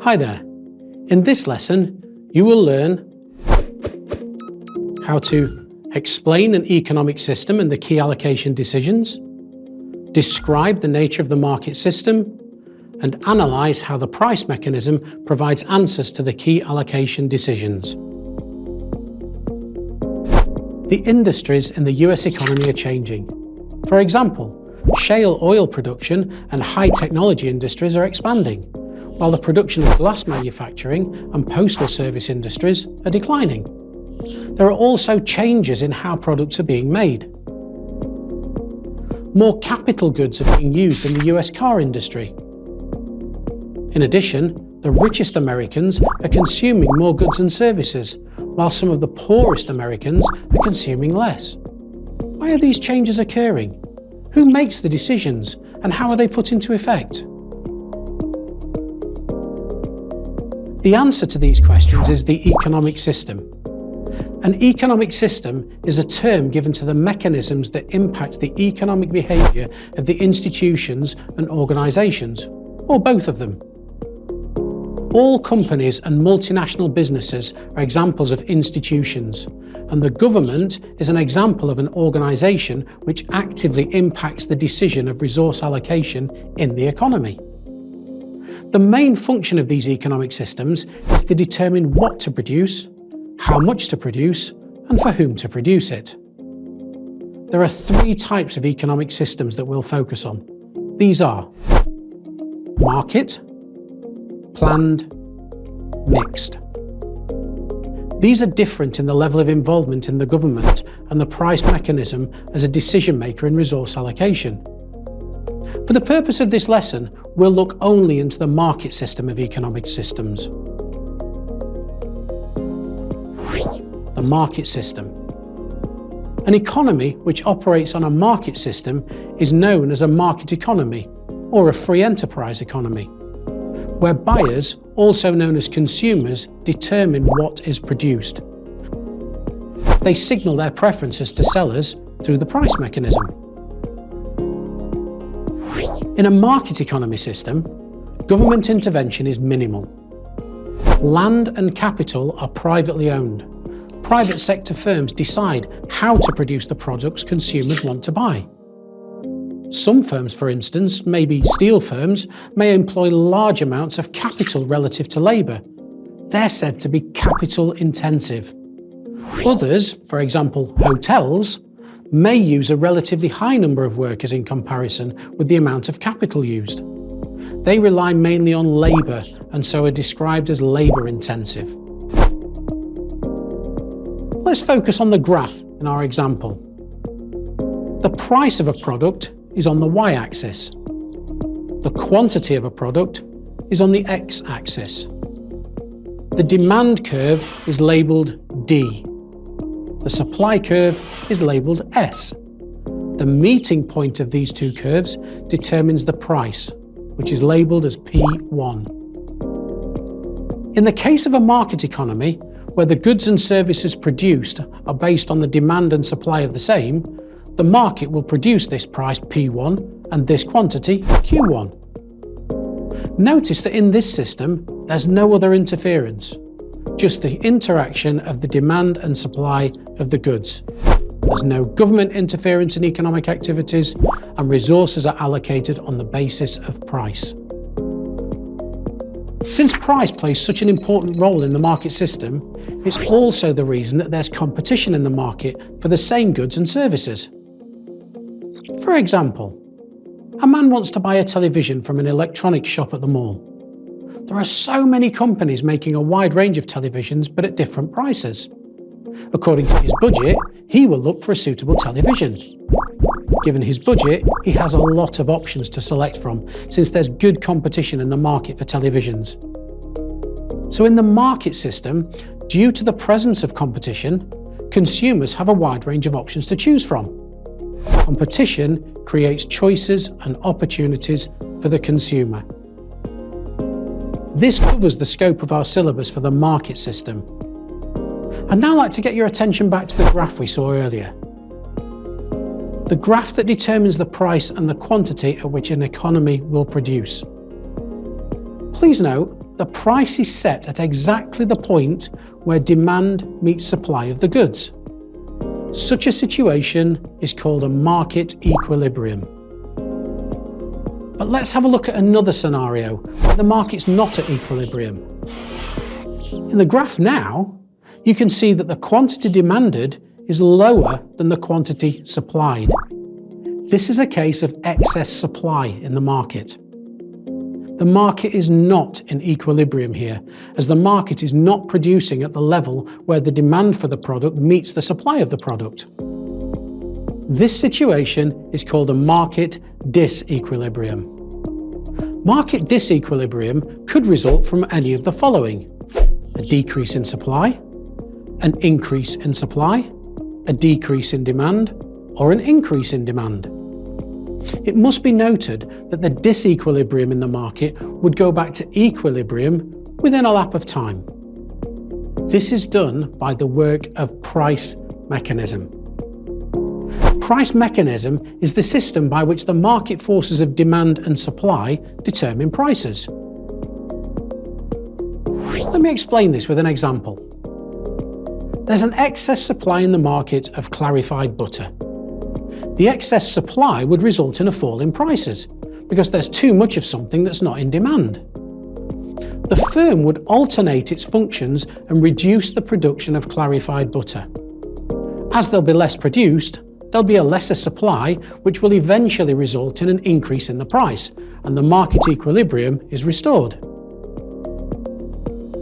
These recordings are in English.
Hi there. In this lesson, you will learn how to explain an economic system and the key allocation decisions, describe the nature of the market system, and analyse how the price mechanism provides answers to the key allocation decisions. The industries in the US economy are changing. For example, shale oil production and high technology industries are expanding, while the production of glass manufacturing and postal service industries are declining. There are also changes in how products are being made. More capital goods are being used in the US car industry. In addition, the richest Americans are consuming more goods and services, while some of the poorest Americans are consuming less. Why are these changes occurring? Who makes the decisions, and how are they put into effect? The answer to these questions is the economic system. An economic system is a term given to the mechanisms that impact the economic behaviour of the institutions and organisations, or both of them. All companies and multinational businesses are examples of institutions, and the government is an example of an organisation which actively impacts the decision of resource allocation in the economy. The main function of these economic systems is to determine what to produce, how much to produce, and for whom to produce it. There are three types of economic systems that we'll focus on. These are market, planned, mixed. These are different in the level of involvement in the government and the price mechanism as a decision maker in resource allocation. For the purpose of this lesson, we'll look only into the market system of economic systems. The market system. An economy which operates on a market system is known as a market economy or a free enterprise economy, where buyers, also known as consumers, determine what is produced. They signal their preferences to sellers through the price mechanism. In a market economy system, government intervention is minimal. Land and capital are privately owned. Private sector firms decide how to produce the products consumers want to buy. Some firms, for instance, maybe steel firms, may employ large amounts of capital relative to labour. They're said to be capital intensive. Others, for example hotels, may use a relatively high number of workers in comparison with the amount of capital used. They rely mainly on labour and so are described as labour intensive. Let's focus on the graph in our example. The price of a product is on the y-axis. The quantity of a product is on the x-axis. The demand curve is labelled D. The supply curve is labelled S. The meeting point of these two curves determines the price, which is labelled as P1. In the case of a market economy, where the goods and services produced are based on the demand and supply of the same, the market will produce this price P1 and this quantity Q1. Notice that in this system, there's no other interference, just the interaction of the demand and supply of the goods. There's no government interference in economic activities, and resources are allocated on the basis of price. Since price plays such an important role in the market system, it's also the reason that there's competition in the market for the same goods and services. For example, a man wants to buy a television from an electronics shop at the mall. There are so many companies making a wide range of televisions, but at different prices. According to his budget, he will look for a suitable television. Given his budget, he has a lot of options to select from, since there's good competition in the market for televisions. So in the market system, due to the presence of competition, consumers have a wide range of options to choose from. Competition creates choices and opportunities for the consumer. This covers the scope of our syllabus for the market system. I'd now like to get your attention back to the graph we saw earlier. The graph that determines the price and the quantity at which an economy will produce. Please note, the price is set at exactly the point where demand meets supply of the goods. Such a situation is called a market equilibrium. But let's have a look at another scenario where the market's not at equilibrium. In the graph now, you can see that the quantity demanded is lower than the quantity supplied. This is a case of excess supply in the market. The market is not in equilibrium here, as the market is not producing at the level where the demand for the product meets the supply of the product. This situation is called a market disequilibrium. Market disequilibrium could result from any of the following: a decrease in supply, an increase in supply, a decrease in demand, or an increase in demand. It must be noted that the disequilibrium in the market would go back to equilibrium within a lap of time. This is done by the work of price mechanism. Price mechanism is the system by which the market forces of demand and supply determine prices. Let me explain this with an example. There's an excess supply in the market of clarified butter. The excess supply would result in a fall in prices because there's too much of something that's not in demand. The firm would alternate its functions and reduce the production of clarified butter. As there'll be less produced, there'll be a lesser supply, which will eventually result in an increase in the price, and the market equilibrium is restored.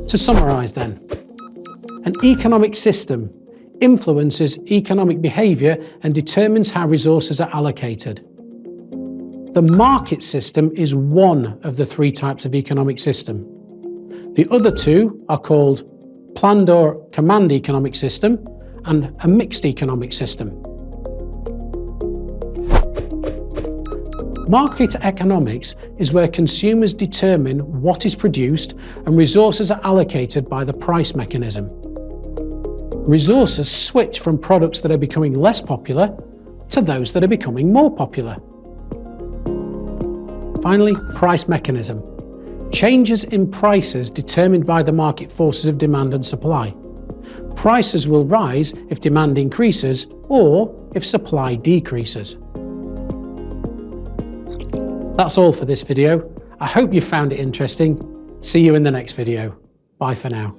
To summarise then, an economic system influences economic behaviour and determines how resources are allocated. The market system is one of the three types of economic system. The other two are called planned or command economic system and a mixed economic system. Market economics is where consumers determine what is produced and resources are allocated by the price mechanism. Resources switch from products that are becoming less popular to those that are becoming more popular. Finally, price mechanism. Changes in prices determined by the market forces of demand and supply. Prices will rise if demand increases or if supply decreases. That's all for this video. I hope you found it interesting. See you in the next video. Bye for now.